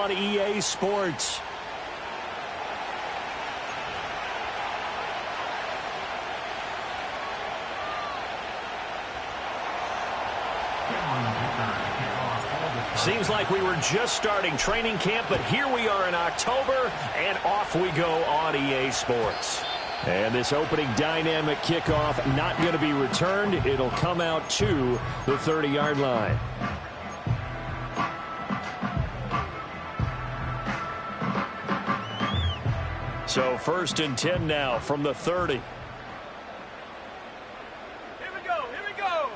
on EA Sports. Seems like we were just starting training camp, but here we are in October, and off we go on EA Sports. And this opening dynamic kickoff not going to be returned. It'll come out to the 30-yard line. So 1st and 10 now from the 30. Here we go.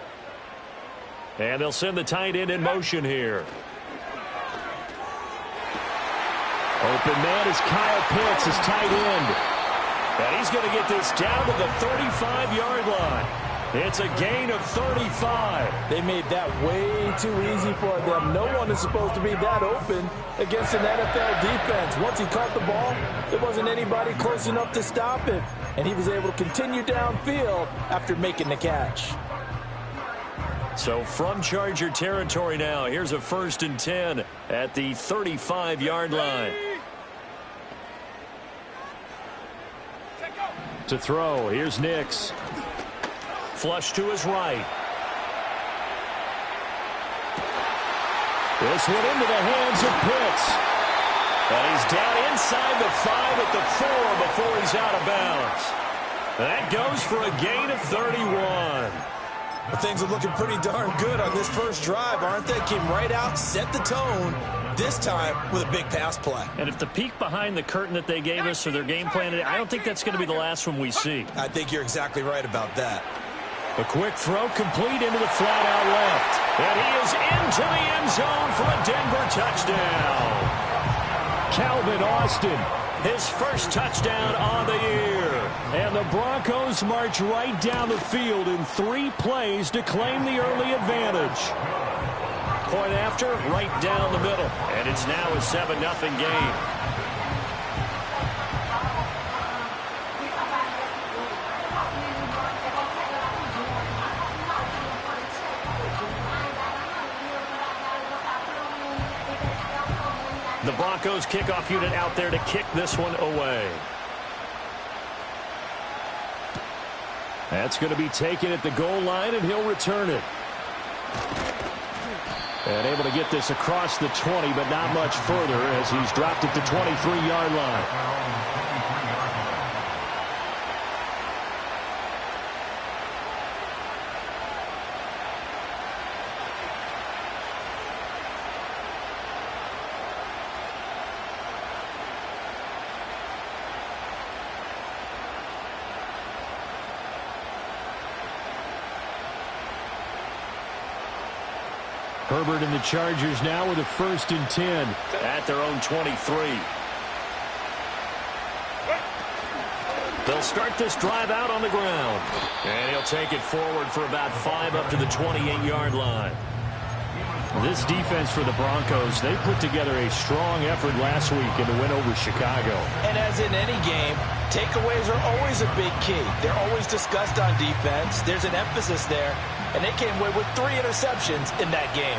And they'll send the tight end in motion here. Open man is Kyle Pitts, his tight end. And he's going to get this down to the 35-yard line. It's a gain of 35. They made that way too easy for them. No one is supposed to be that open against an NFL defense. Once he caught the ball, there wasn't anybody close enough to stop him. And he was able to continue downfield after making the catch. So from Charger territory now, here's a 1st and 10 at the 35-yard line. To throw, here's Nix. Flush to his right. This one into the hands of Pitts. And he's down inside the 5 at the 4 before he's out of bounds. That goes for a gain of 31. Well, things are looking pretty darn good on this first drive, aren't they? Came right out, set the tone, this time with a big pass play. And if the peek behind the curtain that they gave us or their game plan, I don't think that's going to be the last one we see. I think you're exactly right about that. A quick throw complete into the flat out left. And he is into the end zone for a Denver touchdown. Calvin Austin, his first touchdown on the year. And the Broncos march right down the field in 3 plays to claim the early advantage. Point after, right down the middle. And it's now a 7-0 game. The Broncos kickoff unit out there to kick this one away. That's going to be taken at the goal line, and he'll return it. And able to get this across the 20, but not much further as he's dropped at the 23-yard line. Herbert and the Chargers now with a 1st and 10 at their own 23. They'll start this drive out on the ground. And he'll take it forward for about 5 up to the 28-yard line. This defense for the Broncos, they put together a strong effort last week in the win over Chicago. And as in any game, takeaways are always a big key. They're always discussed on defense. There's an emphasis there. And they came away with 3 interceptions in that game.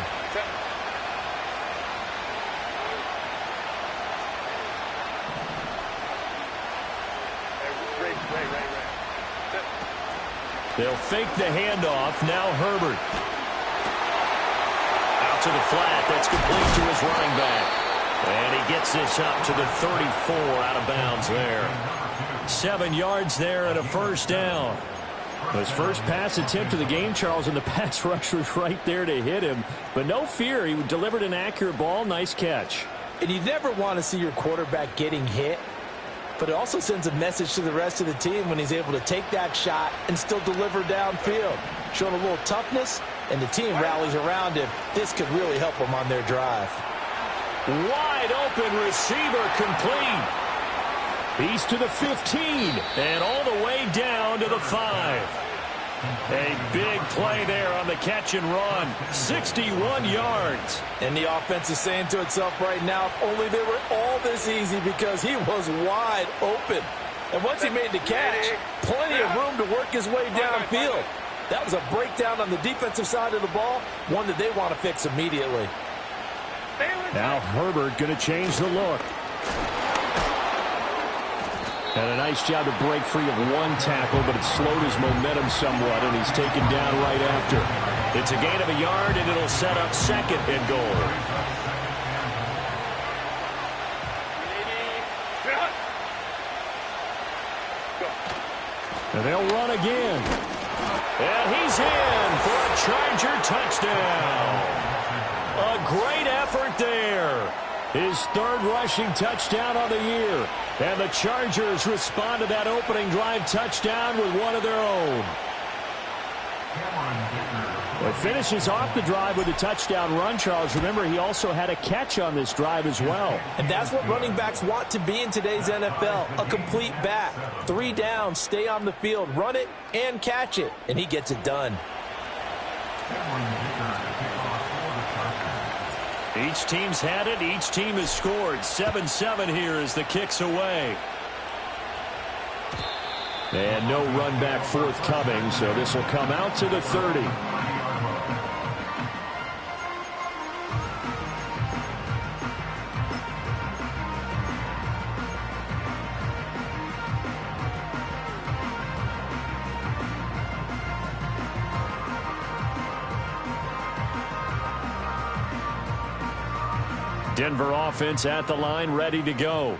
They'll fake the handoff. Now Herbert. Out to the flat. That's complete to his running back. And he gets this up to the 34 out of bounds there. 7 yards there and a 1st down. His first pass attempt of the game, Charles, and the pass rush was right there to hit him. But no fear, he delivered an accurate ball. Nice catch. And you never want to see your quarterback getting hit, but it also sends a message to the rest of the team when he's able to take that shot and still deliver downfield. Showing a little toughness, and the team rallies around him. This could really help them on their drive. Wide open receiver complete. He's to the 15 and all the way down to the 5. A big play there on the catch and run. 61 yards. And the offense is saying to itself right now, if only they were all this easy, because he was wide open. And once he made the catch, plenty of room to work his way downfield. That was a breakdown on the defensive side of the ball, one that they want to fix immediately. Bailey. Now Herbert going to change the look. And a nice job to break free of one tackle, but it slowed his momentum somewhat, and he's taken down right after. It's a gain of a yard, and it'll set up second and goal. And they'll run again. And he's in for a Charger touchdown. A great effort there. His third rushing touchdown of the year. And the Chargers respond to that opening drive touchdown with one of their own. It finishes off the drive with a touchdown run, Charles. Remember, he also had a catch on this drive as well. And that's what running backs want to be in today's NFL, a complete back. 3 downs, stay on the field, run it, and catch it. And he gets it done. Each team's had it. Each team has scored. 7-7 here as the kick's away. And no run back forthcoming, so this will come out to the 30. Denver offense at the line, ready to go.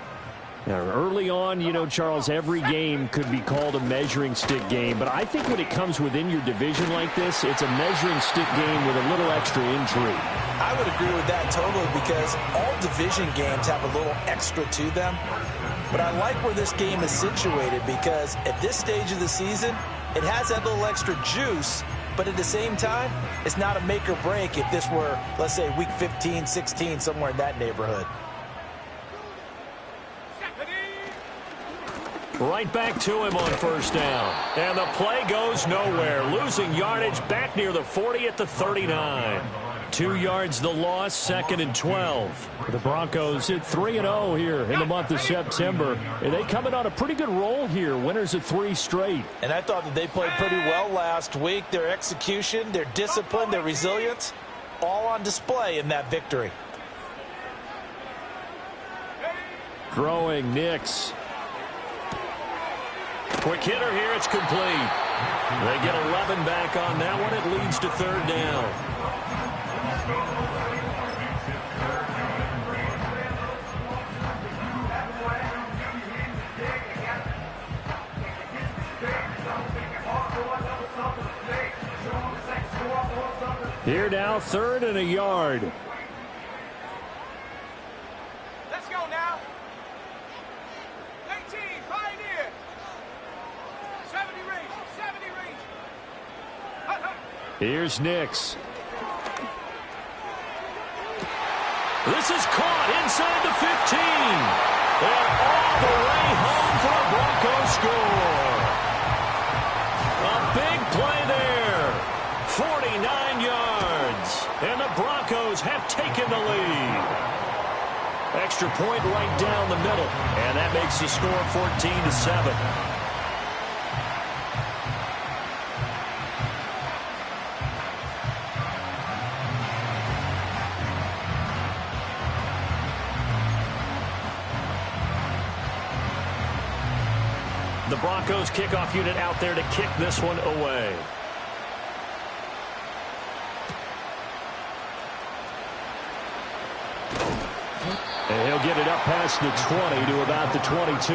Now, early on, you know, Charles, every game could be called a measuring stick game. But I think when it comes within your division like this, it's a measuring stick game with a little extra intrigue. I would agree with that totally, because all division games have a little extra to them. But I like where this game is situated, because at this stage of the season, it has that little extra juice. But at the same time, it's not a make or break if this were, let's say, week 15, 16, somewhere in that neighborhood. Right back to him on first down. And the play goes nowhere. Losing yardage back near the 40 at the 39. 2 yards the loss, 2nd and 12. The Broncos hit 3-0 here in the month of September. And they come in on a pretty good roll here. Winners of 3 straight. And I thought that they played pretty well last week. Their execution, their discipline, their resilience, all on display in that victory. Throwing Nix. Quick hitter here. It's complete. They get 11 back on that one. It leads to 3rd down. Here now, 3rd and a yard. Let's go now. 18, Pioneer. 70 range, 70 range. Here's Nix. This is caught inside the 15. And all the way home for a Broncos score. A big play there. 49 yards. And the Broncos have taken the lead. Extra point right down the middle. And that makes the score 14-7. The Broncos kickoff unit out there to kick this one away. And he'll get it up past the 20 to about the 22.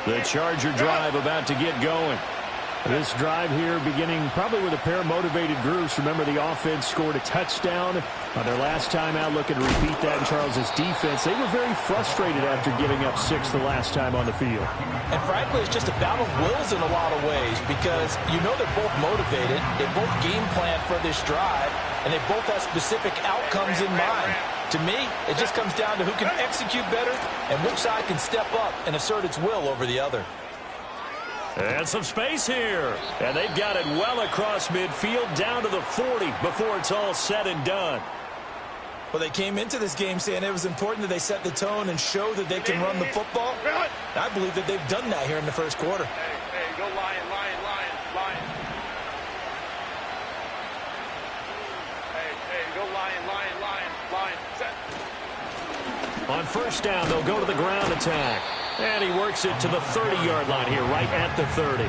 The Charger drive about to get going. This drive here beginning probably with a pair of motivated groups. Remember, the offense scored a touchdown on their last time out. Looking to repeat that in Charles's defense. They were very frustrated after giving up 6 the last time on the field. And frankly, it's just a battle of wills in a lot of ways, because you know they're both motivated. They both game plan for this drive, and they both have specific outcomes in mind. To me, it just comes down to who can execute better and which side can step up and assert its will over the other. And some space here. And they've got it well across midfield down to the 40 before it's all said and done. Well, they came into this game saying it was important that they set the tone and show that they can run the football. I believe that they've done that here in the first quarter. Hey, go Lion. Hey, go Lion. Set. On first down, they'll go to the ground attack. And he works it to the 30-yard line here, right at the 30.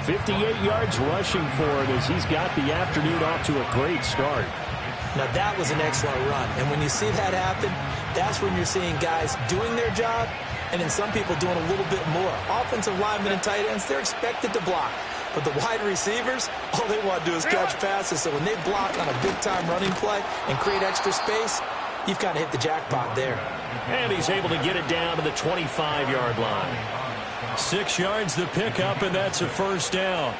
58 yards rushing for him as he's got the afternoon off to a great start. Now, that was an excellent run. And when you see that happen, that's when you're seeing guys doing their job and then some people doing a little bit more. Offensive linemen and tight ends, they're expected to block. But the wide receivers, all they want to do is catch passes. So when they block on a big-time running play and create extra space, you've kind of hit the jackpot there. And he's able to get it down to the 25-yard line. 6 yards the pickup, and that's a first down.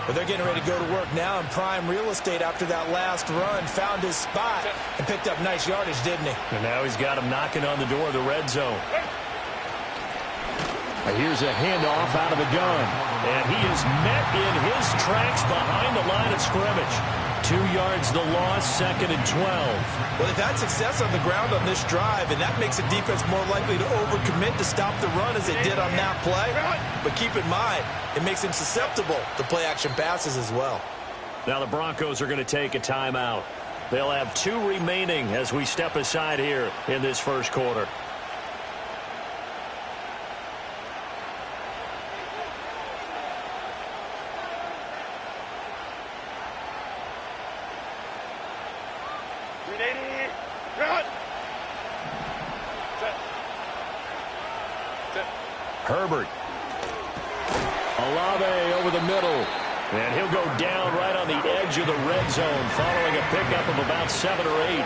But they're getting ready to go to work now in prime real estate after that last run. Found his spot and picked up nice yardage, didn't he? And now he's got him knocking on the door of the red zone. Here's a handoff out of the gun. And he is met in his tracks behind the line of scrimmage. 2 yards the loss, 2nd and 12. Well, they've had success on the ground on this drive, and that makes the defense more likely to overcommit to stop the run as they did on that play. But keep in mind, it makes them susceptible to play-action passes as well. Now the Broncos are going to take a timeout. They'll have 2 remaining as we step aside here in this first quarter. Herbert. Olave over the middle. And he'll go down right on the edge of the red zone following a pickup of about 7 or 8.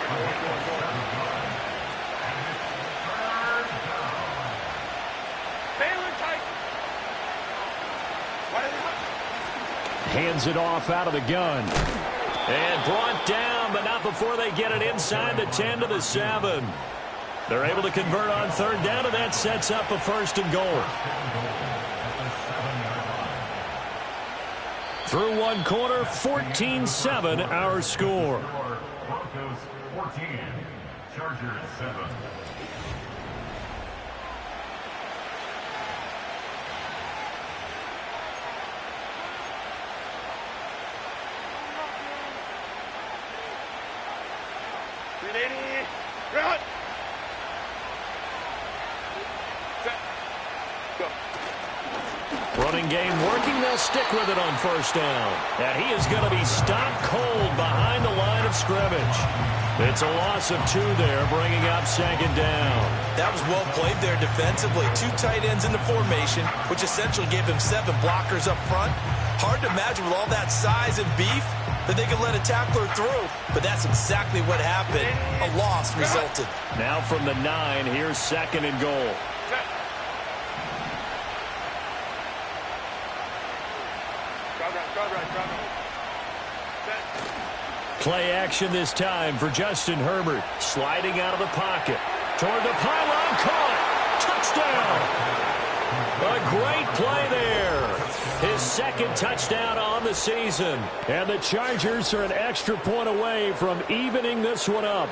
Hands it off out of the gun. And brought down, but not before they get it inside the 10 to the 7. They're able to convert on third down, and that sets up a 1st and goal. Through one quarter, 14-7 our score. Broncos 14, Chargers 7. Run! Running game working. They'll stick with it on first down. And he is going to be stopped cold behind the line of scrimmage. It's a loss of 2 there, bringing up 2nd down. That was well played there defensively. 2 tight ends in the formation, which essentially gave them 7 blockers up front. Hard to imagine with all that size and beef that they could let a tackler through. But that's exactly what happened. A loss resulted. Now from the 9, here's 2nd and goal. Play action this time for Justin Herbert. Sliding out of the pocket. Toward the pylon. Caught. Touchdown. A great play there. His 2nd touchdown on the season. And the Chargers are an extra point away from evening this one up.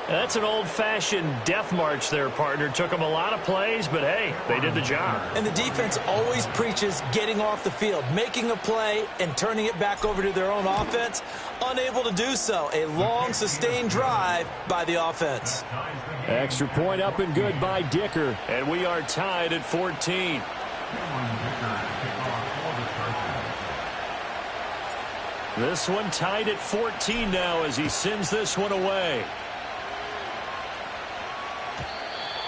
That's an old-fashioned death march there, partner. Took them a lot of plays, but hey, they did the job. And the defense always preaches getting off the field, making a play, and turning it back over to their own offense. Unable to do so. A long, sustained drive by the offense. Extra point up and good by Dicker. And we are tied at 14. This one tied at 14 now as he sends this one away.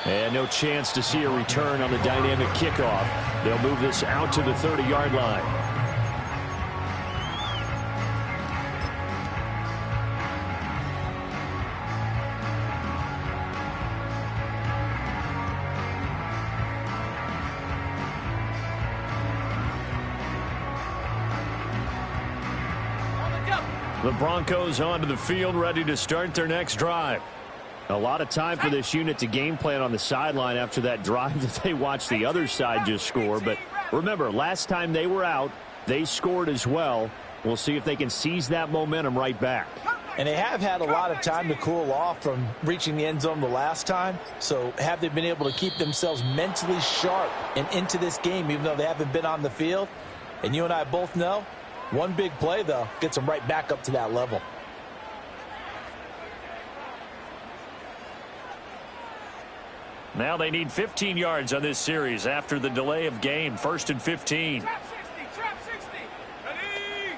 And no chance to see a return on the dynamic kickoff. They'll move this out to the 30-yard line. The Broncos onto the field, ready to start their next drive. A lot of time for this unit to game plan on the sideline after that drive that they watched the other side just score, but Remember, last time they were out, they scored as well. We'll see if they can seize that momentum right back. And they have had a lot of time to cool off from reaching the end zone the last time. So have they been able to keep themselves mentally sharp and into this game, even though they haven't been on the field? And you and I both know, one big play, though, gets them right back up to that level. Now they need 15 yards on this series after the delay of game. 1st and 15. Trap 60, trap 60. Ready?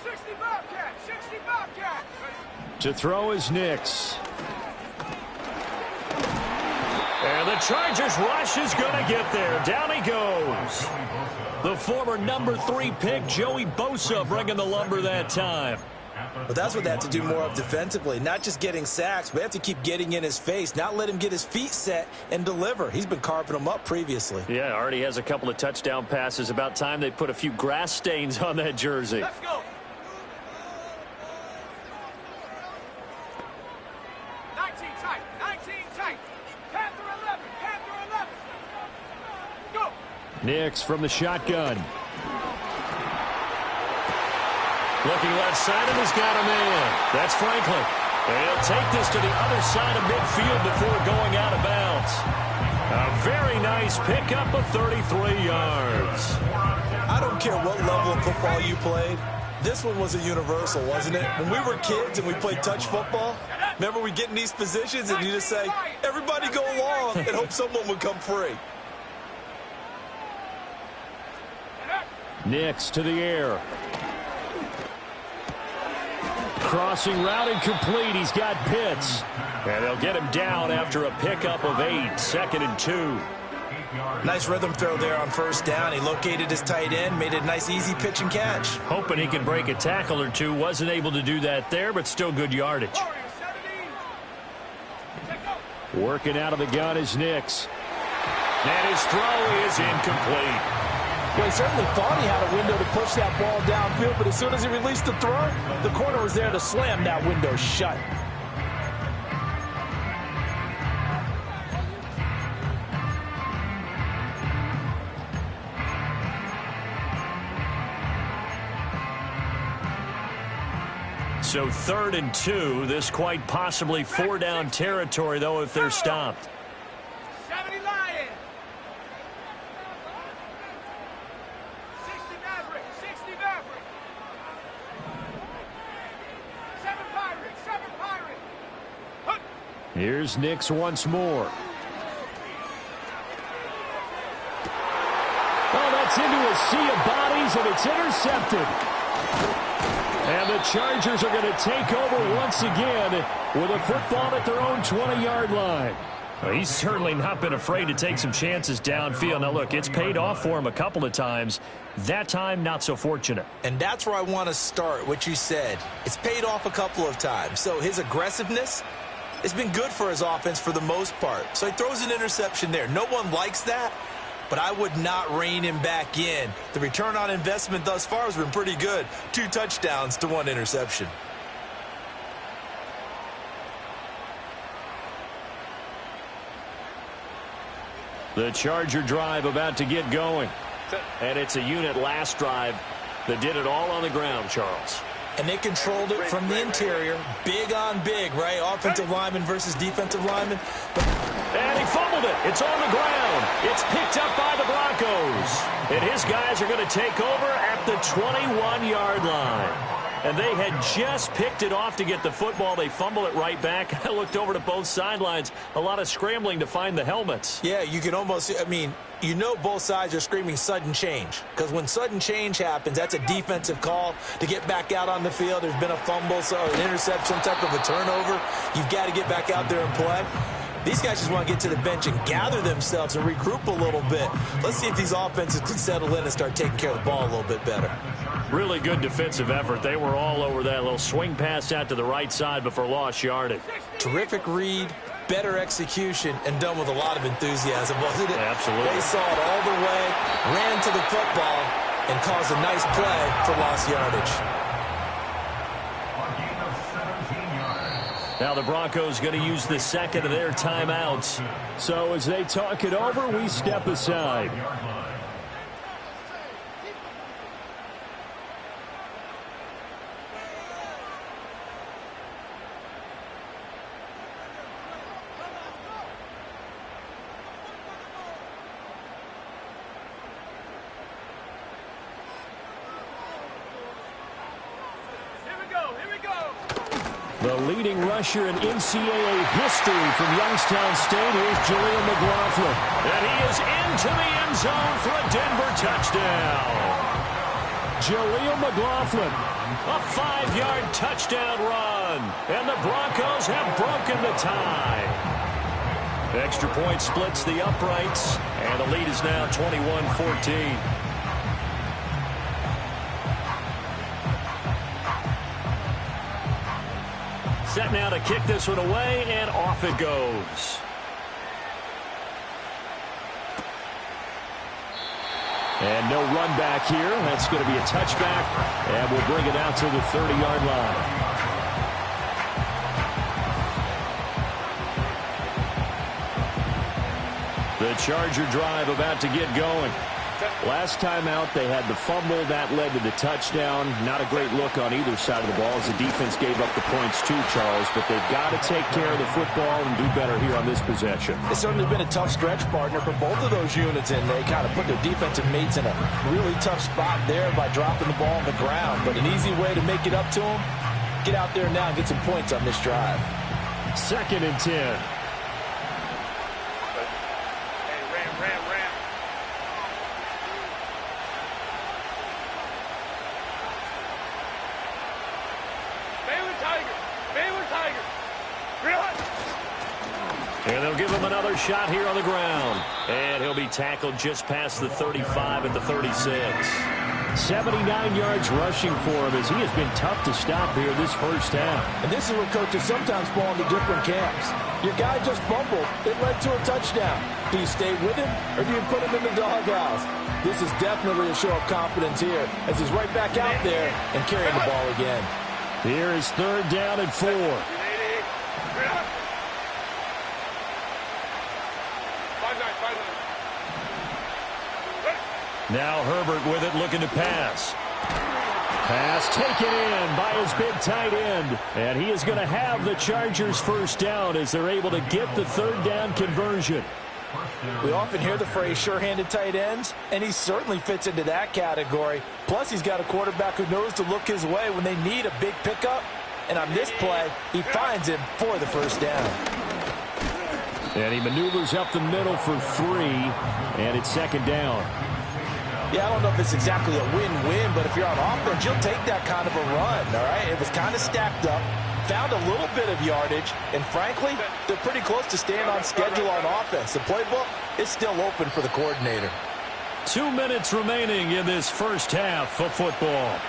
60 Bobcat, 60 Bobcat. To throw is Nix. And the Chargers rush is going to get there. Down he goes. The former number 3 pick, Joey Bosa, bringing the lumber that time. But that's what they have to do more of defensively, not just getting sacks, but they have to keep getting in his face, not let him get his feet set and deliver. He's been carving them up previously. Yeah, already has a couple of touchdown passes. About time they put a few grass stains on that jersey. Let's go. 19 tight, 19 tight. Panther 11, Panther 11. Go. Nix from the shotgun. Looking left side, and he's got a man. That's Franklin. And he'll take this to the other side of midfield before going out of bounds. A very nice pickup of 33 yards. I don't care what level of football you played. This one was a universal, wasn't it? When we were kids and we played touch football, remember we get in these positions and you just say, everybody go along, and hope someone would come free. Nix to the air. Crossing route incomplete. He's got Pitts. And they'll get him down after a pickup of 8. 2nd and 2. Nice rhythm throw there on 1st down. He located his tight end, made a nice easy pitch and catch. Hoping he can break a tackle or two. Wasn't able to do that there, but still good yardage. Working out of the gun is Nix. And his throw is incomplete. Well, he certainly thought he had a window to push that ball downfield, but as soon as he released the throw, the corner was there to slam that window shut. So 3rd and 2. This quite possibly 4-down territory, though, if they're stopped. 70 Lion. 60 Maverick, 60 Maverick. 7 Pirate, 7 Pirate. Hup. Here's Nix once more. Oh, that's into a sea of bodies, and it's intercepted. And the Chargers are going to take over once again with a football at their own 20-yard line. Well, he's certainly not been afraid to take some chances downfield. Now, look, it's paid off for him a couple of times. That time, not so fortunate. And that's where I want to start, what you said. It's paid off a couple of times. So his aggressiveness has been good for his offense for the most part. So he throws an interception there. No one likes that, but I would not rein him back in. The return on investment thus far has been pretty good. 2 touchdowns to 1 interception. The Charger drive about to get going. And it's a unit last drive that did it all on the ground, Charles. And they controlled it from the interior. Big on big, right? Offensive lineman versus defensive lineman. And he fumbled it. It's on the ground. It's picked up by the Broncos. And his guys are going to take over at the 21-yard line. And they had just picked it off to get the football. They fumble it right back. I looked over to both sidelines. A lot of scrambling to find the helmets. Yeah, you can almost, I mean, you know both sides are screaming sudden change. Because when sudden change happens, that's a defensive call to get back out on the field. There's been a fumble, so an interception, some type of a turnover. You've got to get back out there and play. These guys just want to get to the bench and gather themselves and regroup a little bit. Let's see if these offenses can settle in and start taking care of the ball a little bit better. Really good defensive effort. They were all over that little swing pass out to the right side before lost yardage. Terrific read, better execution, and done with a lot of enthusiasm, wasn't it? Absolutely. They saw it all the way, ran to the football, and caused a nice play for lost yardage. Now the Broncos going to use the second of their timeouts. So as they talk it over, we step aside. The leading rusher in NCAA history from Youngstown State, here's Jaleel McLaughlin. And he is into the end zone for a Denver touchdown. Jaleel McLaughlin, a 5-yard touchdown run. And the Broncos have broken the tie. Extra point splits the uprights, and the lead is now 21-14. Set now to kick this one away, and off it goes. And no run back here. That's going to be a touchback, and we'll bring it out to the 30-yard line. The Charger drive about to get going. Last time out, they had the fumble. That led to the touchdown. Not a great look on either side of the ball as the defense gave up the points too, Charles. But they've got to take care of the football and do better here on this possession. It's certainly been a tough stretch, partner, for both of those units, and they kind of put their defensive mates in a really tough spot there by dropping the ball on the ground. But an easy way to make it up to them, get out there now and get some points on this drive. 2nd and 10. And they'll give him another shot here on the ground. And he'll be tackled just past the 35 at the 36. 79 yards rushing for him as he has been tough to stop here this first half. And this is where coaches sometimes fall into different camps. Your guy just fumbled. It led to a touchdown. Do you stay with him or do you put him in the doghouse? This is definitely a show of confidence here as he's right back out there and carrying the ball again. Here is 3rd down and 4. Now Herbert with it, looking to pass. Pass taken in by his big tight end. And he is going to have the Chargers first down as they're able to get the 3rd down conversion. We often hear the phrase sure-handed tight ends, and he certainly fits into that category. Plus, he's got a quarterback who knows to look his way when they need a big pickup. And on this play, he finds him for the first down. And he maneuvers up the middle for 3, and it's 2nd down. Yeah, I don't know if it's exactly a win-win, but if you're on offense, you'll take that kind of a run, all right? It was kind of stacked up, found a little bit of yardage, and frankly, they're pretty close to staying on schedule on offense. The playbook is still open for the coordinator. 2 minutes remaining in this first half of football.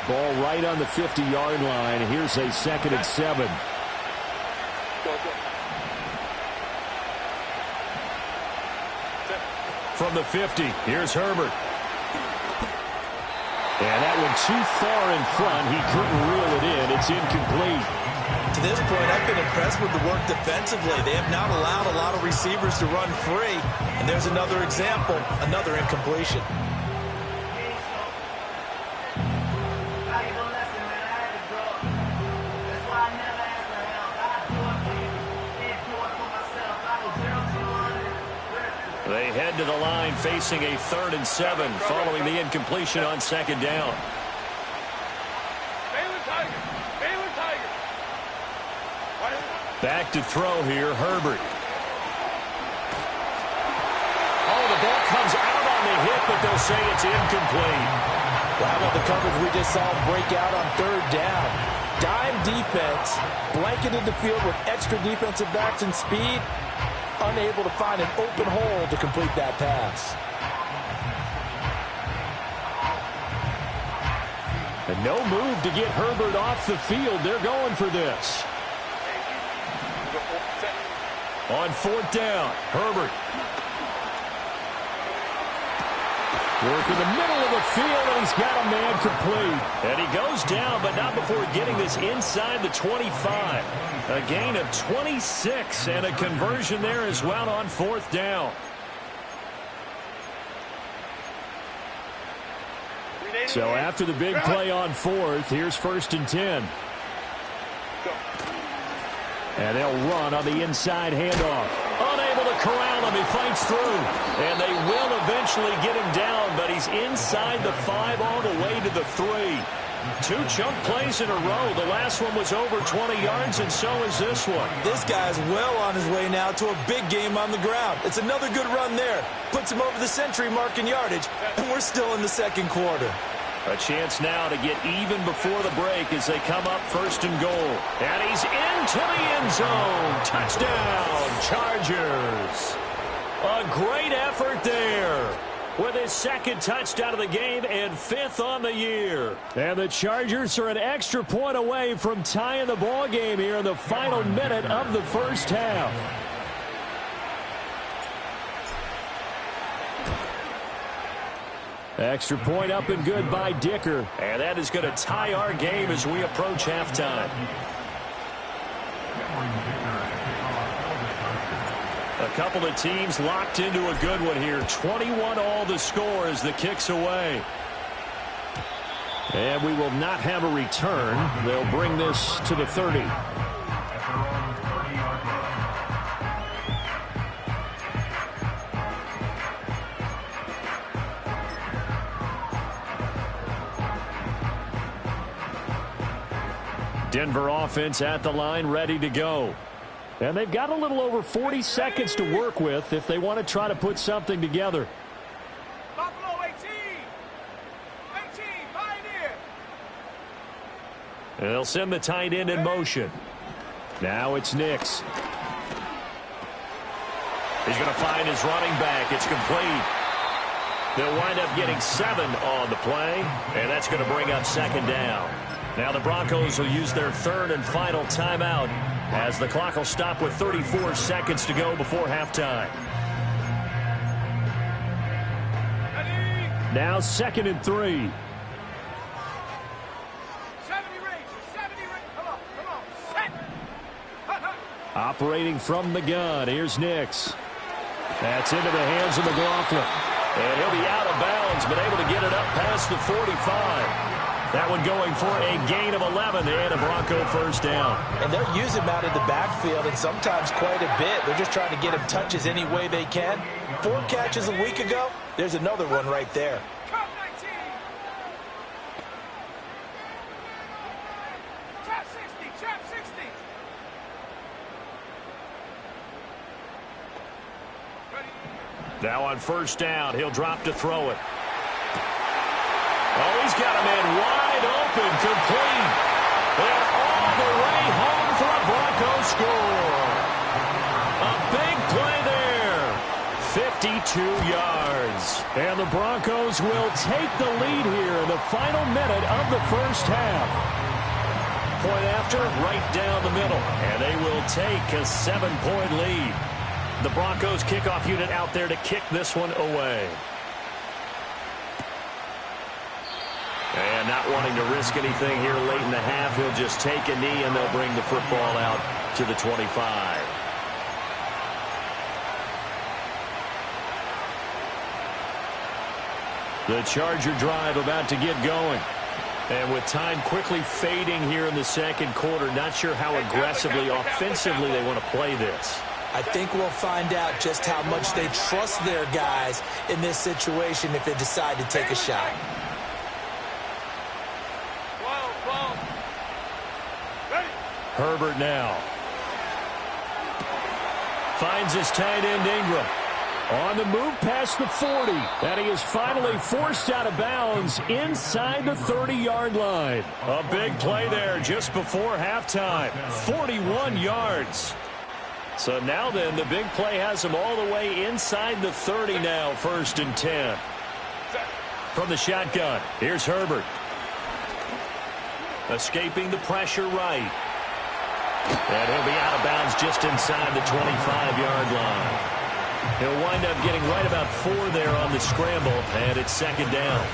Ball right on the 50-yard line. Here's a 2nd and 7. From the 50, here's Herbert. And that one too far in front. He couldn't reel it in. It's incomplete. To this point, I've been impressed with the work defensively. They have not allowed a lot of receivers to run free. And there's another example, another incompletion. They head to the line facing a 3rd and 7 following the incompletion on 2nd down. Back to throw here, Herbert. Oh, the ball comes out on the hit, but they'll say it's incomplete. Well, how about the coverage we just saw break out on 3rd down? Dime defense, blanketed the field with extra defensive backs and speed, unable to find an open hole to complete that pass. And no move to get Herbert off the field. They're going for this. On 4th down, Herbert. Working the middle of the field, and he's got a man complete. And he goes down, but not before getting this inside the 25. A gain of 26, and a conversion there as well on 4th down. So after the big play on 4th, here's 1st and 10. And they'll run on the inside handoff. Unable to corral him. He fights through. And they will eventually get him down, but he's inside the 5 all the way to the 3. 2 chunk plays in a row. The last one was over 20 yards, and so is this one. This guy's well on his way now to a big game on the ground. It's another good run there. Puts him over the century mark in yardage, and we're still in the 2nd quarter. A chance now to get even before the break as they come up 1st and goal. And he's into the end zone. Touchdown, Chargers. A great effort there with his 2nd touchdown of the game and 5th on the year. And the Chargers are an extra point away from tying the ball game here in the final minute of the 1st half. Extra point up and good by Dicker. And that is going to tie our game as we approach halftime. A couple of teams locked into a good one here. 21 all the score as the kick's away. And we will not have a return. They'll bring this to the 30. Denver offense at the line, ready to go. And they've got a little over 40 seconds to work with if they want to try to put something together. Buffalo 18. 18, Pioneer. And they'll send the tight end in motion. Now it's Nix. He's going to find his running back. It's complete. They'll wind up getting 7 on the play, and that's going to bring up 2nd down. Now the Broncos will use their 3rd and final timeout as the clock will stop with 34 seconds to go before halftime. Now 2nd and 3. 70 Rangers, 70 Rangers. Come on, set. Operating from the gun, here's Nix. That's into the hands of McLaughlin. And he'll be out of bounds, but able to get it up past the 45. That one going for a gain of 11 and a Bronco 1st down. And they'll use him out in the backfield, and sometimes quite a bit. They're just trying to get him touches any way they can. 4 catches a week ago. There's another one right there. Come 19. Trap 60, trap 60. Ready? Now on 1st down, he'll drop to throw it. Oh, he's got a man wide open, complete. And all the way home for a Bronco score. A big play there. 52 yards. And the Broncos will take the lead here in the final minute of the 1st half. Point after, right down the middle. And they will take a 7-point lead. The Broncos kickoff unit out there to kick this one away. And not wanting to risk anything here late in the half, he'll just take a knee and they'll bring the football out to the 25. The Charger drive about to get going. And with time quickly fading here in the 2nd quarter, not sure how aggressively, offensively they want to play this. I think we'll find out just how much they trust their guys in this situation if they decide to take a shot. Herbert now. Finds his tight end Ingram. On the move past the 40. And he is finally forced out of bounds inside the 30-yard line. A big play there just before halftime. 41 yards. So now then, the big play has him all the way inside the 30 now, 1st and 10. From the shotgun, here's Herbert. Escaping the pressure right. And he'll be out of bounds just inside the 25-yard line. He'll wind up getting right about 4 there on the scramble, and it's second down.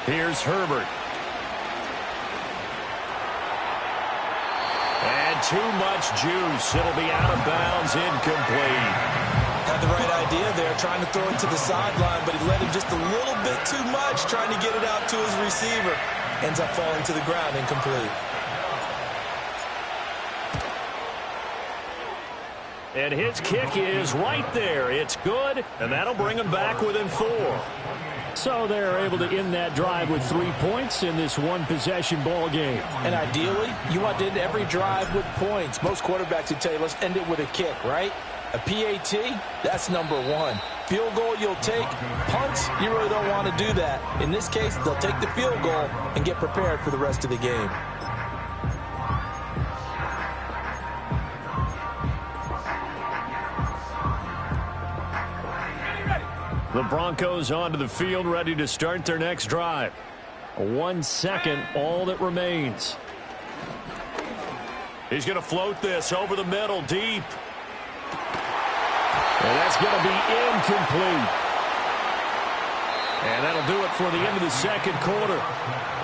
Here's Herbert. And too much juice. It'll be out of bounds, incomplete. Had the right idea there, trying to throw it to the sideline, but he let him just a little bit too much, trying to get it out to his receiver. Ends up falling to the ground, incomplete. And his kick is right there. It's good, and that'll bring him back within 4. So they're able to end that drive with 3 points in this one-possession ball game. And ideally, you want to end every drive with points. Most quarterbacks would tell you, let's end it with a kick, right? A PAT, that's number 1. Field goal you'll take. Punts, you really don't want to do that. In this case, they'll take the field goal and get prepared for the rest of the game. The Broncos onto the field, ready to start their next drive. 1 second, all that remains. He's going to float this over the middle, deep. And that's going to be incomplete. And that'll do it for the end of the second quarter.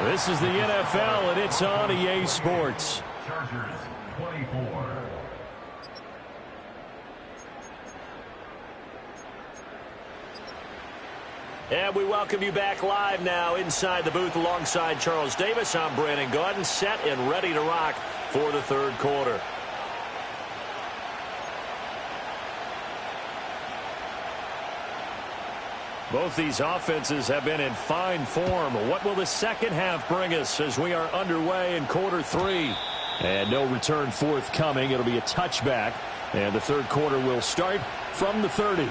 This is the NFL, and it's on EA Sports. Chargers 24. And we welcome you back live now inside the booth alongside Charles Davis. I'm Brandon Gaudin, set and ready to rock for the third quarter. Both these offenses have been in fine form. What will the second half bring us as we are underway in quarter 3? And no return forthcoming. It'll be a touchback. And the third quarter will start from the 30.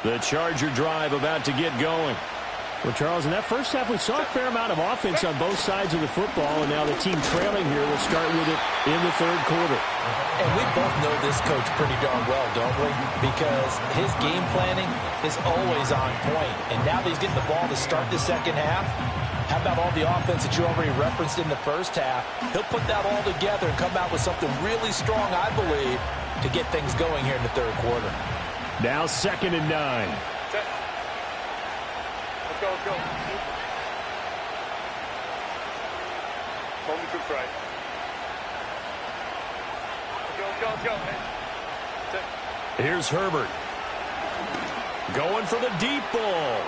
The Charger drive about to get going. Well, Charles, in that first half, we saw a fair amount of offense on both sides of the football, and now the team trailing here will start with it in the third quarter. And we both know this coach pretty darn well, don't we? Because his game planning is always on point. And now that he's getting the ball to start the second half, how about all the offense that you already referenced in the first half? He'll put that all together and come out with something really strong, I believe, to get things going here in the third quarter. Now 2nd and 9. Set. Let's go, let's go. Hold me to right. Let's go, Set. Here's Herbert. Going for the deep ball.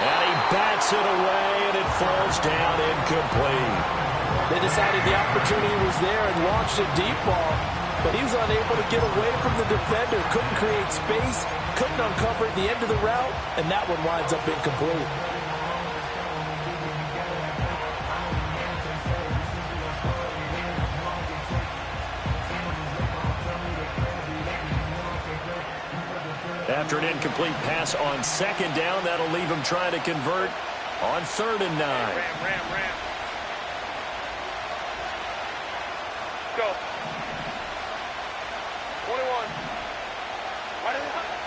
And he bats it away, and it falls down incomplete. They decided the opportunity was there and launched a deep ball, but he was unable to get away from the defender, couldn't create space, couldn't uncover at the end of the route, and that one winds up incomplete. After an incomplete pass on 2nd down, that'll leave him trying to convert on 3rd and 9. Ram. Go. 21.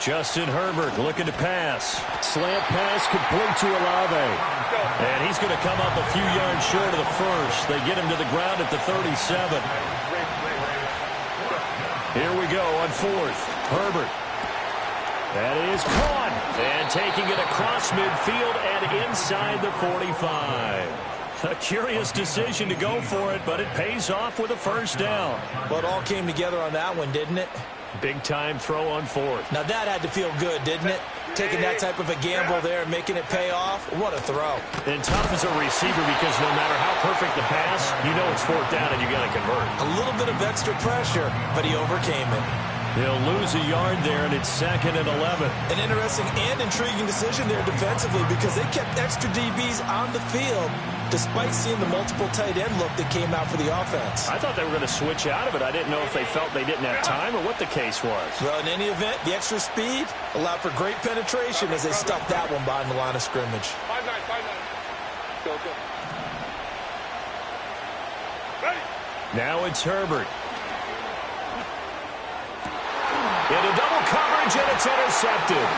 Justin Herbert looking to pass. Slant pass complete to Olave. And he's going to come up a few yards short of the first. They get him to the ground at the 37. Here we go on 4th. Herbert. That is caught. And taking it across midfield and inside the 45. A curious decision to go for it, but it pays off with a first down. Well, it all came together on that one, didn't it? Big-time throw on 4th. Now, that had to feel good, didn't it? Taking that type of a gamble there and making it pay off. What a throw. And tough as a receiver because no matter how perfect the pass, you know it's 4th down and you got to convert. A little bit of extra pressure, but he overcame it. He'll lose a yard there, and it's 2nd and 11. An interesting and intriguing decision there defensively because they kept extra DBs on the field despite seeing the multiple tight end look that came out for the offense. I thought they were going to switch out of it. I didn't know if they felt they didn't have time or what the case was. Well, in any event, the extra speed allowed for great penetration as they stuffed that one behind the line of scrimmage. 5-9. Go. Ready. Now it's Herbert. Into double coverage, and it's intercepted.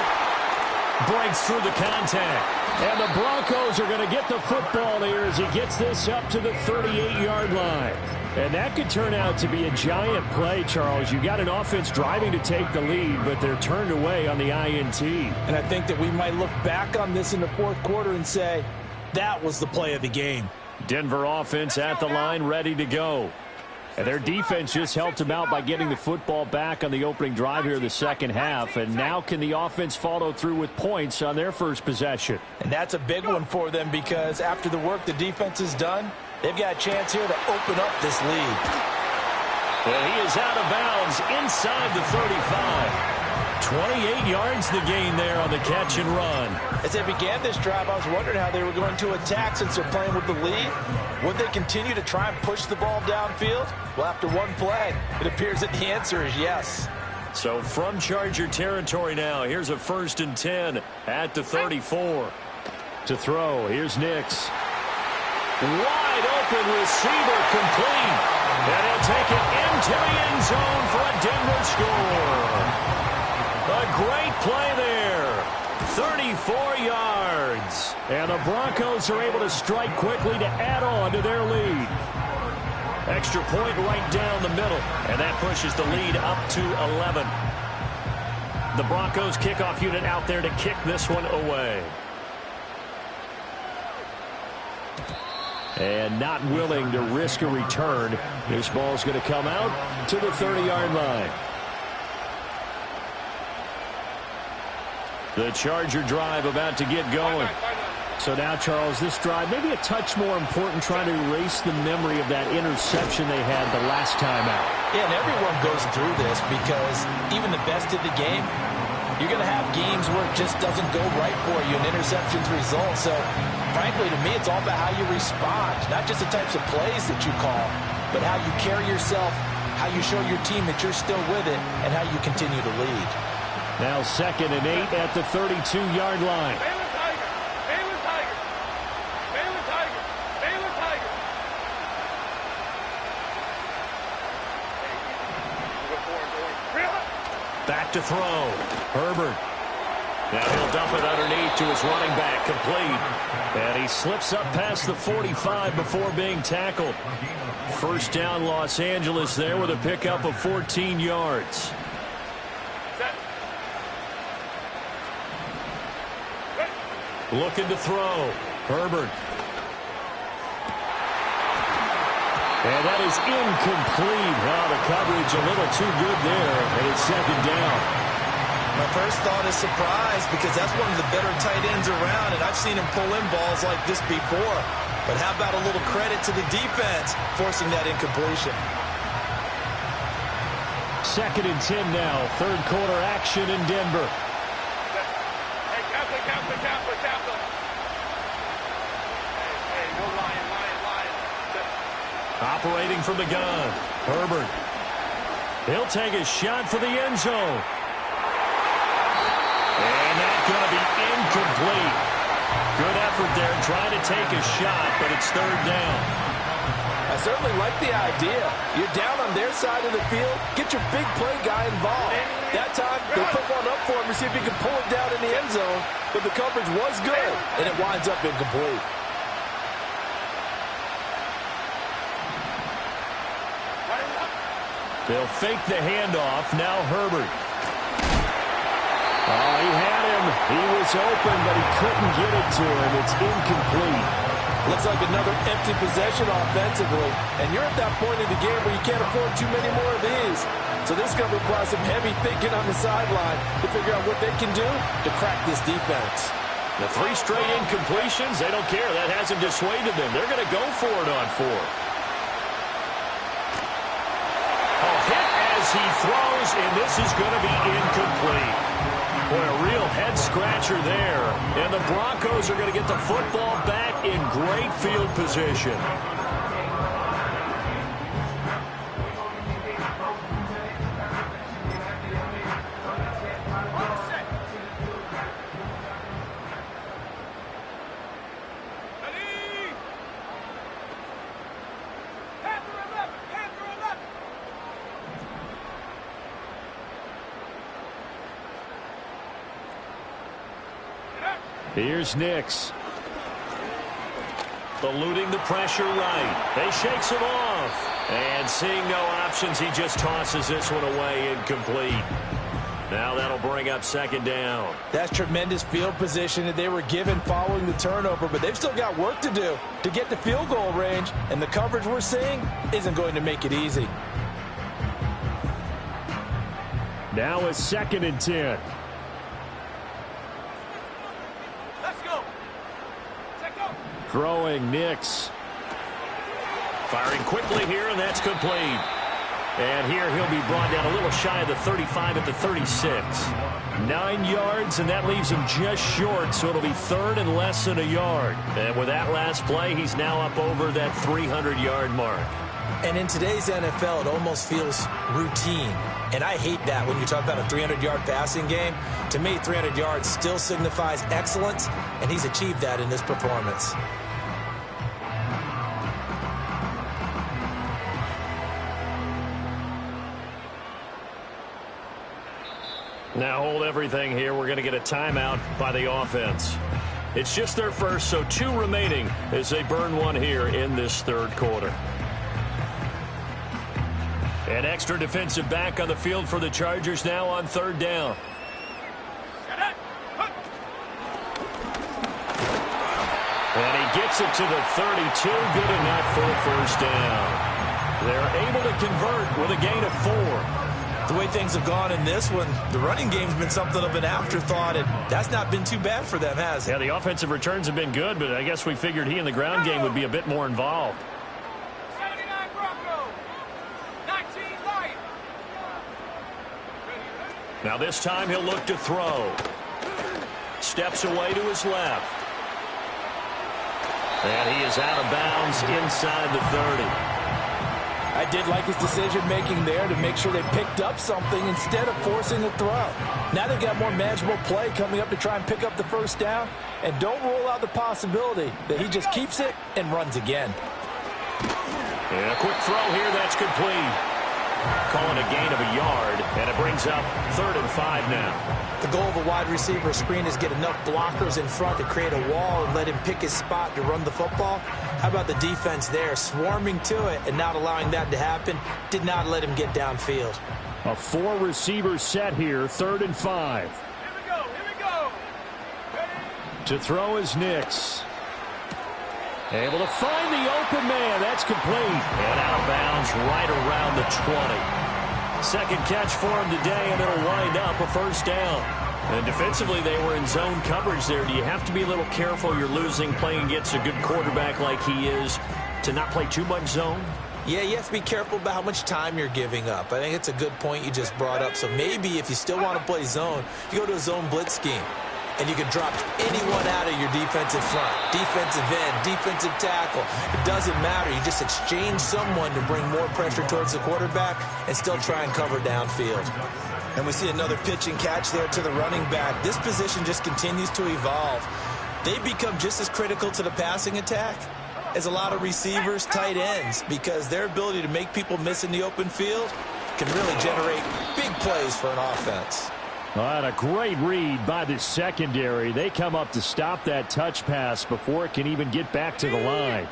Breaks through the contact. And the Broncos are going to get the football here as he gets this up to the 38-yard line. And that could turn out to be a giant play, Charles. You got an offense driving to take the lead, but they're turned away on the INT. And I think that we might look back on this in the fourth quarter and say, that was the play of the game. Denver offense at the line, ready to go. And their defense just helped them out by getting the football back on the opening drive here in the second half. And now can the offense follow through with points on their first possession? And that's a big one for them because after the work the defense has done, they've got a chance here to open up this lead. And he is out of bounds inside the 35. 28 yards the gain there on the catch and run. As they began this drive, I was wondering how they were going to attack since they're playing with the lead. Would they continue to try and push the ball downfield? Well, after one play, it appears that the answer is yes. So from Charger territory now, here's a 1st and 10 at the 34. To throw, here's Nix. Wide open receiver complete. And he'll take it into the end zone for a Denver score. A great play there. 34 yards. And the Broncos are able to strike quickly to add on to their lead. Extra point right down the middle. And that pushes the lead up to 11. The Broncos kickoff unit out there to kick this one away. And not willing to risk a return. This ball's going to come out to the 30-yard line. The Charger drive about to get going. So now, Charles, this drive maybe a touch more important, trying to erase the memory of that interception they had the last time out. Yeah, and everyone goes through this because even the best of the game, you're going to have games where it just doesn't go right for you and interceptions result. So, frankly, to me, it's all about how you respond, not just the types of plays that you call, but how you carry yourself, how you show your team that you're still with it, and how you continue to lead. Now 2nd and 8 at the 32-yard line. Back to throw. Herbert. Now he'll dump it underneath to his running back, complete. And he slips up past the 45 before being tackled. First down, Los Angeles there with a pickup of 14 yards. Looking to throw. Herbert. And that is incomplete. Wow, the coverage a little too good there, and it's 2nd down. My first thought is surprise because that's one of the better tight ends around, and I've seen him pull in balls like this before. But how about a little credit to the defense forcing that incompletion? 2nd and 10 now. Third quarter action in Denver. Operating from the gun. Herbert. He'll take a shot for the end zone. And that's going to be incomplete. Good effort there trying to take a shot, but it's 3rd down. I certainly like the idea. You're down on their side of the field. Get your big play guy involved. That time, they put one up for him to see if he can pull it down in the end zone. But the coverage was good, and it winds up incomplete. They'll fake the handoff. Now Herbert. Oh, he had him. He was open, but he couldn't get it to him. It's incomplete. Looks like another empty possession offensively. And you're at that point in the game where you can't afford too many more of these. So this is going to require some heavy thinking on the sideline to figure out what they can do to crack this defense. The 3 straight incompletions, they don't care. That hasn't dissuaded them. They're going to go for it on 4th. A hit as as he throws, and this is going to be incomplete. Boy, a real head-scratcher there. And the Broncos are going to get the football back in great field position. Here's Nix. Eluding the pressure right. They shakes him off. And seeing no options, he just tosses this one away incomplete. Now that'll bring up second down. That's tremendous field position that they were given following the turnover, but they've still got work to do to get to field goal range, and the coverage we're seeing isn't going to make it easy. Now it's 2nd and 10. Throwing Nix. Firing quickly here, and that's complete. And here he'll be brought down a little shy of the 35 at the 36. 9 yards, and that leaves him just short, so it'll be 3rd and less than a yard. And with that last play, he's now up over that 300-yard mark. And in today's NFL, it almost feels routine. And I hate that when you talk about a 300-yard passing game. To me, 300 yards still signifies excellence, and he's achieved that in this performance. Now hold everything here. We're going to get a timeout by the offense. It's just their first, so 2 remaining as they burn one here in this 3rd quarter. An extra defensive back on the field for the Chargers now on 3rd down. And he gets it to the 32. Good enough for a first down. They're able to convert with a gain of 4. The way things have gone in this one, the running game's been something of an afterthought, and that's not been too bad for them, has it? Yeah, the offensive returns have been good, but I guess we figured he in the ground game would be a bit more involved. 79 Broncos, 19 Lions. Now this time he'll look to throw. Steps away to his left. And he is out of bounds inside the 30. I did like his decision-making there to make sure they picked up something instead of forcing a throw. Now they've got more manageable play coming up to try and pick up the first down, and don't rule out the possibility that he just keeps it and runs again. And a quick throw here, that's complete. Calling a gain of a yard, and it brings up 3rd and 5 now. The goal of a wide receiver screen is get enough blockers in front to create a wall and let him pick his spot to run the football. How about the defense there, swarming to it and not allowing that to happen? Did not let him get downfield. A 4-receiver set here, 3rd and 5. Here we go. To throw is Nix. Able to find the open man. That's complete. And out of bounds right around the 20. Second catch for him today, and it'll wind up a first down. And defensively, they were in zone coverage there. Do you have to be a little careful? You're losing playing against a good quarterback like he is to not play too much zone? Yeah, you have to be careful about how much time you're giving up. I think it's a good point you just brought up. So maybe if you still want to play zone, you go to a zone blitz scheme. And you can drop anyone out of your defensive front, defensive end, defensive tackle. It doesn't matter. You just exchange someone to bring more pressure towards the quarterback and still try and cover downfield. And we see another pitch and catch there to the running back. This position just continues to evolve. They become just as critical to the passing attack as a lot of receivers, tight ends, because their ability to make people miss in the open field can really generate big plays for an offense. All right, a great read by the secondary. They come up to stop that touch pass before it can even get back to the line.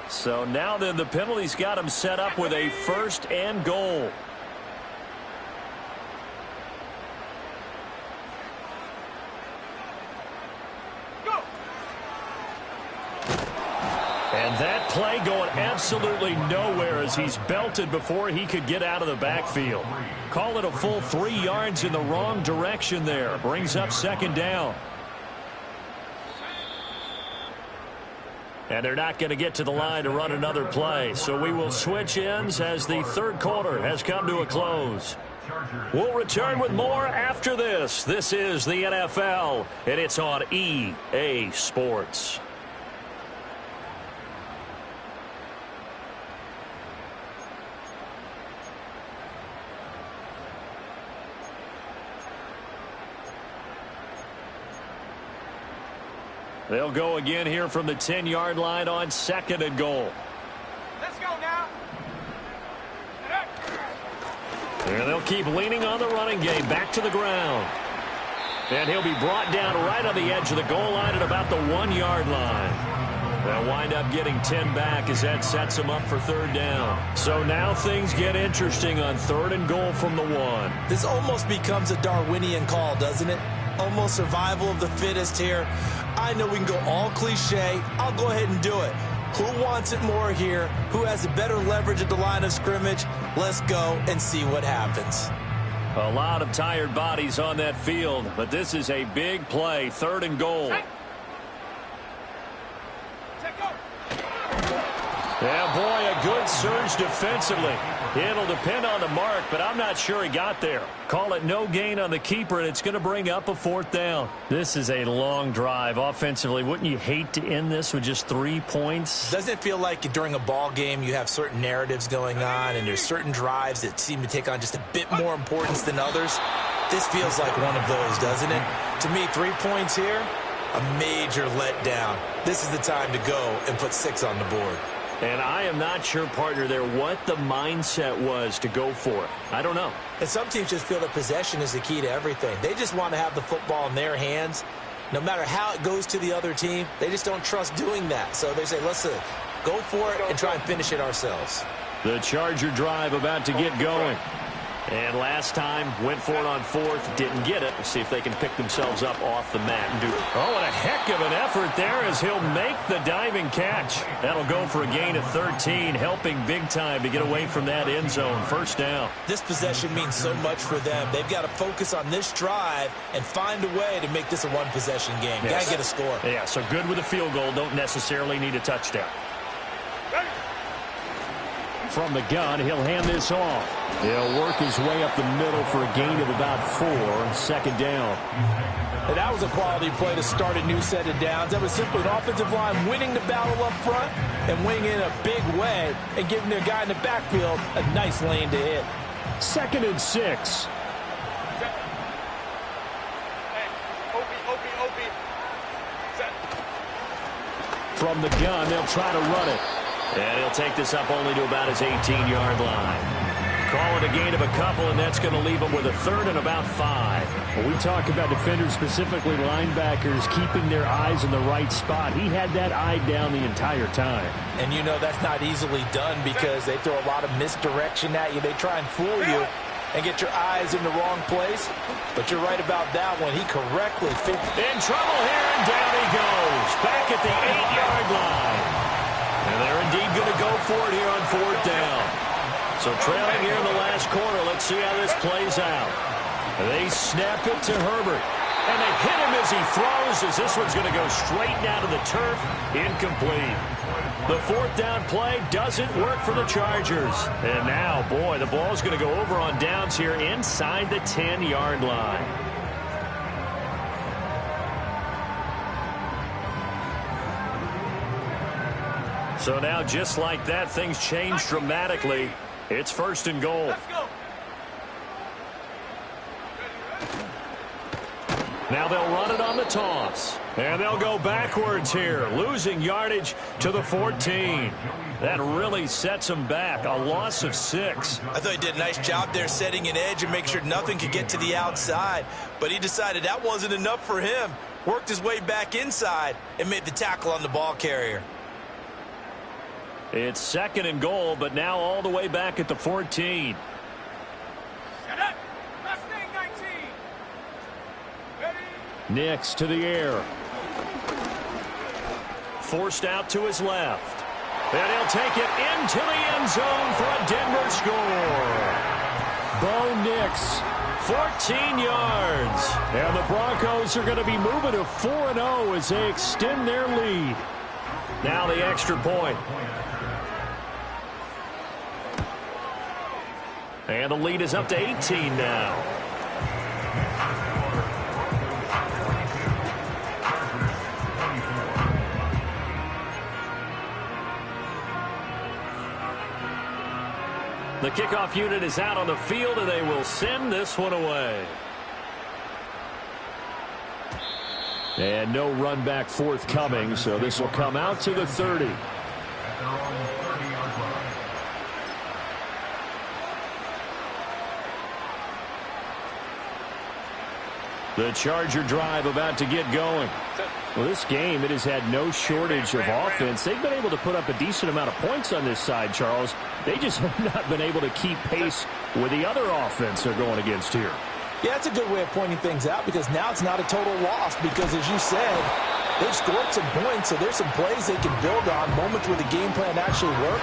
So now then the penalty's got him set up with a 1st and goal. And that play going absolutely nowhere as he's belted before he could get out of the backfield. Call it a full 3 yards in the wrong direction there. Brings up 2nd down. And they're not going to get to the line to run another play. So we will switch ends as the third quarter has come to a close. We'll return with more after this. This is the NFL, and it's on EA Sports. They'll go again here from the 10-yard line on 2nd and goal. Let's go now. And they'll keep leaning on the running game. Back to the ground. And he'll be brought down right on the edge of the goal line at about the 1-yard line. They'll wind up getting 10 back as that sets them up for 3rd down. So now things get interesting on 3rd and goal from the 1. This almost becomes a Darwinian call, doesn't it? Almost survival of the fittest here. I know we can go all cliche. I'll go ahead and do it. Who wants it more here? Who has a better leverage at the line of scrimmage? Let's go and see what happens. A lot of tired bodies on that field, but this is a big play. 3rd and goal. Yeah, boy, a good surge defensively. It'll depend on the mark, but I'm not sure he got there. Call it no gain on the keeper, and it's going to bring up a 4th down. This is a long drive offensively. Wouldn't you hate to end this with just 3 points? Doesn't it feel like during a ball game you have certain narratives going on, and there's certain drives that seem to take on just a bit more importance than others? This feels like one of those, doesn't it? To me, 3 points here, a major letdown. This is the time to go and put 6 on the board. And I am not sure, partner, there what the mindset was to go for it. I don't know. And some teams just feel that possession is the key to everything. They just want to have the football in their hands. No matter how it goes to the other team, they just don't trust doing that. So they say, let's go for it and try and finish it ourselves. The Charger drive about to get going. And last time, went for it on 4th, didn't get it. We'll see if they can pick themselves up off the mat and do it. Oh, and a heck of an effort there as he'll make the diving catch. That'll go for a gain of 13, helping big time to get away from that end zone. 1st down. This possession means so much for them. They've got to focus on this drive and find a way to make this a one-possession game. Yes. Got to get a score. Yeah, so good with a field goal. Don't necessarily need a touchdown. From the gun, he'll hand this off. He'll work his way up the middle for a gain of about 4. 2nd down. And that was a quality play to start a new set of downs. That was simply an offensive line winning the battle up front and winning in a big way and giving their guy in the backfield a nice lane to hit. 2nd and 6. From the gun, they'll try to run it. And he'll take this up only to about his 18-yard line. Call it a gain of a couple, and that's going to leave him with a 3rd and about 5. When we talk about defenders, specifically linebackers, keeping their eyes in the right spot, he had that eye down the entire time. And you know that's not easily done because they throw a lot of misdirection at you. They try and fool you and get your eyes in the wrong place. But you're right about that one. He correctly fit. In trouble here, and down he goes. Back at the 8-yard line. And they're indeed going to go for it here on 4th down. So trailing here in the last quarter, let's see how this plays out. They snap it to Herbert. And they hit him as he throws, as this one's going to go straight down to the turf. Incomplete. The 4th down play doesn't work for the Chargers. And now, boy, the ball's going to go over on downs here inside the 10-yard line. So now, just like that, things change dramatically. It's 1st and goal. Let's go. Now they'll run it on the toss. And they'll go backwards here, losing yardage to the 14. That really sets them back, a loss of 6. I thought he did a nice job there setting an edge and making sure nothing could get to the outside. But he decided that wasn't enough for him. Worked his way back inside and made the tackle on the ball carrier. It's 2nd and goal, but now all the way back at the 14. Nix to the air. Forced out to his left. And he'll take it into the end zone for a Denver score. Bo Nix, 14 yards. and the Broncos are going to be moving to 4-0 as they extend their lead. Now the extra point. And the lead is up to 18 now. The kickoff unit is out on the field, and they will send this one away. And no run back forthcoming, so this will come out to the 30. The Charger drive about to get going. Well, this game, it has had no shortage of offense. They've been able to put up a decent amount of points on this side, Charles. They just have not been able to keep pace with the other offense they're going against here. Yeah, that's a good way of pointing things out because now it's not a total loss because, as you said, they've scored some points, so there's some plays they can build on, moments where the game plan actually worked.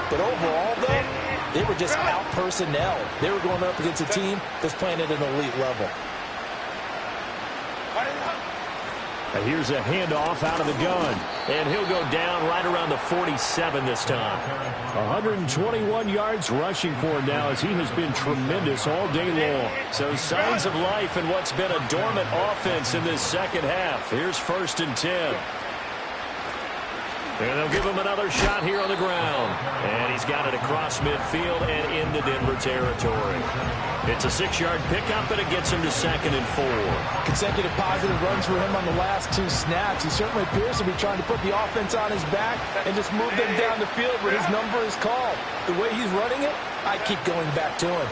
But overall, though, they were just out-personnel. They were going up against a team that's playing at an elite level. And here's a handoff out of the gun. And he'll go down right around the 47 this time. 121 yards rushing for him now as he has been tremendous all day long. So signs of life in what's been a dormant offense in this second half. Here's 1st and 10. And they'll give him another shot here on the ground. And he's got it across midfield and into Denver territory. It's a 6-yard pickup, and it gets him to 2nd and 4. Consecutive positive runs for him on the last 2 snaps. He certainly appears to be trying to put the offense on his back and just move them down the field where his number is called. The way he's running it, I keep going back to him.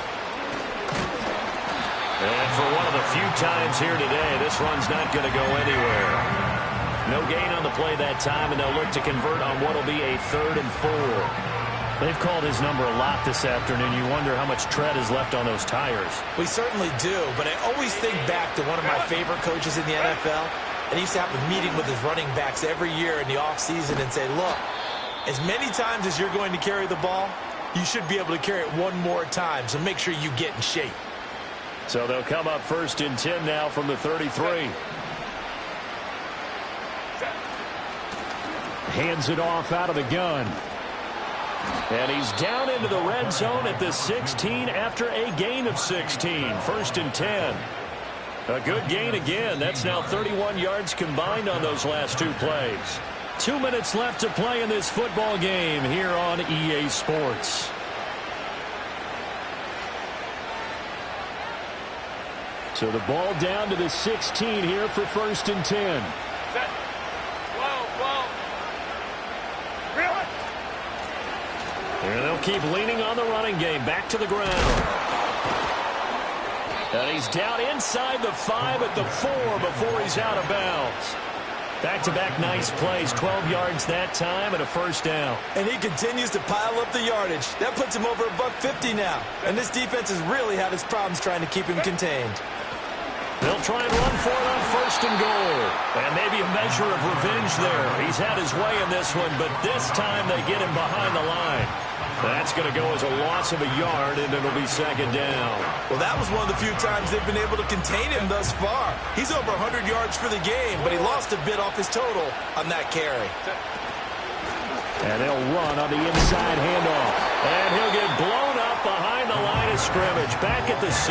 And for one of the few times here today, this run's not going to go anywhere. No gain on the play that time, and they'll look to convert on what will be a 3rd and 4. They've called his number a lot this afternoon. You wonder how much tread is left on those tires. We certainly do, but I always think back to one of my favorite coaches in the NFL, and he used to have a meeting with his running backs every year in the offseason and say, look, as many times as you're going to carry the ball, you should be able to carry it one more time, so make sure you get in shape. So they'll come up 1st and 10 now from the 33. Hands it off out of the gun. And he's down into the red zone at the 16 after a gain of 16. 1st and 10. A good gain again. That's now 31 yards combined on those last 2 plays. 2 minutes left to play in this football game here on EA Sports. So the ball down to the 16 here for 1st and 10. Set. Really? And they'll keep leaning on the running game. Back to the ground. And he's down inside the 5 at the 4 before he's out of bounds. Back-to-back nice plays. 12 yards that time and a 1st down. And he continues to pile up the yardage. That puts him over $150 now. And this defense has really had its problems trying to keep him contained. They'll try and run for it on 1st and goal. And maybe a measure of revenge there. He's had his way in this one, but this time they get him behind the line. That's going to go as a loss of a yard, and it'll be 2nd down. Well, that was one of the few times they've been able to contain him thus far. He's over 100 yards for the game, but he lost a bit off his total on that carry. And they'll run on the inside handoff. And he'll get blown up behind the line of scrimmage. Back at the 6.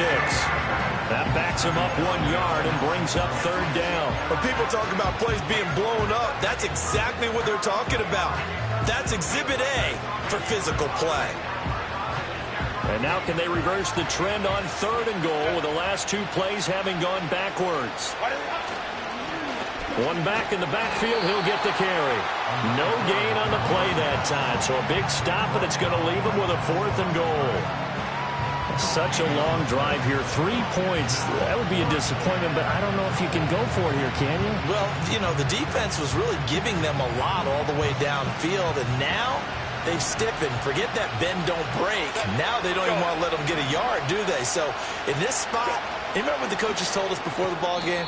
That backs him up 1 yard and brings up 3rd down. When people talk about plays being blown up, that's exactly what they're talking about. That's Exhibit A for physical play. And now can they reverse the trend on 3rd and goal with the last 2 plays having gone backwards? One back in the backfield, he'll get the carry. No gain on the play that time, so a big stop, and it's going to leave him with a 4th and goal. Such a long drive here. 3 points. That would be a disappointment, but I don't know if you can go for it here, can you? Well, you know, the defense was really giving them a lot all the way downfield, and now they've stiffened. Forget that bend, don't break. Now they don't even want to let them get a yard, do they? So in this spot, you remember what the coaches told us before the ball game?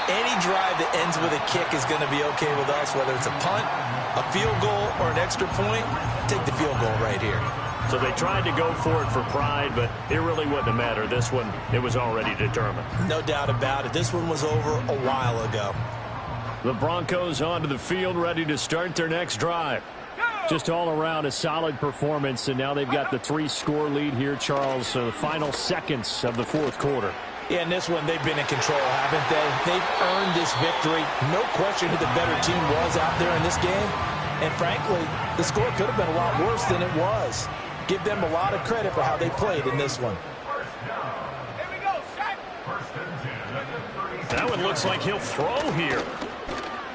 Any drive that ends with a kick is going to be okay with us, whether it's a punt, a field goal, or an extra point. Take the field goal right here. So they tried to go for it for pride, but it really wouldn't have mattered. This one, it was already determined. No doubt about it. This one was over a while ago. The Broncos onto the field, ready to start their next drive. Just all around a solid performance, and now they've got the 3-score lead here, Charles. So the final seconds of the fourth quarter. Yeah, in this one, they've been in control, haven't they? They've earned this victory. No question who the better team was out there in this game. And frankly, the score could have been a lot worse than it was. Give them a lot of credit for how they played in this one. That one looks like he'll throw here.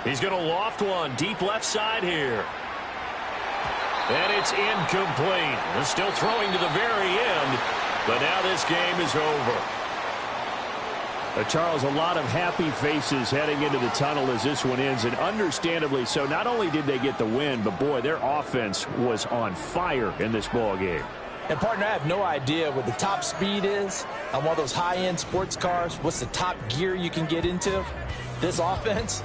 He's going to loft one deep left side here. And it's incomplete. They're still throwing to the very end, but now this game is over. Charles, a lot of happy faces heading into the tunnel as this one ends, and understandably so. Not only did they get the win, but boy, their offense was on fire in this ball game. And partner, I have no idea what the top speed is on one of those high-end sports cars. What's the top gear you can get into? This offense,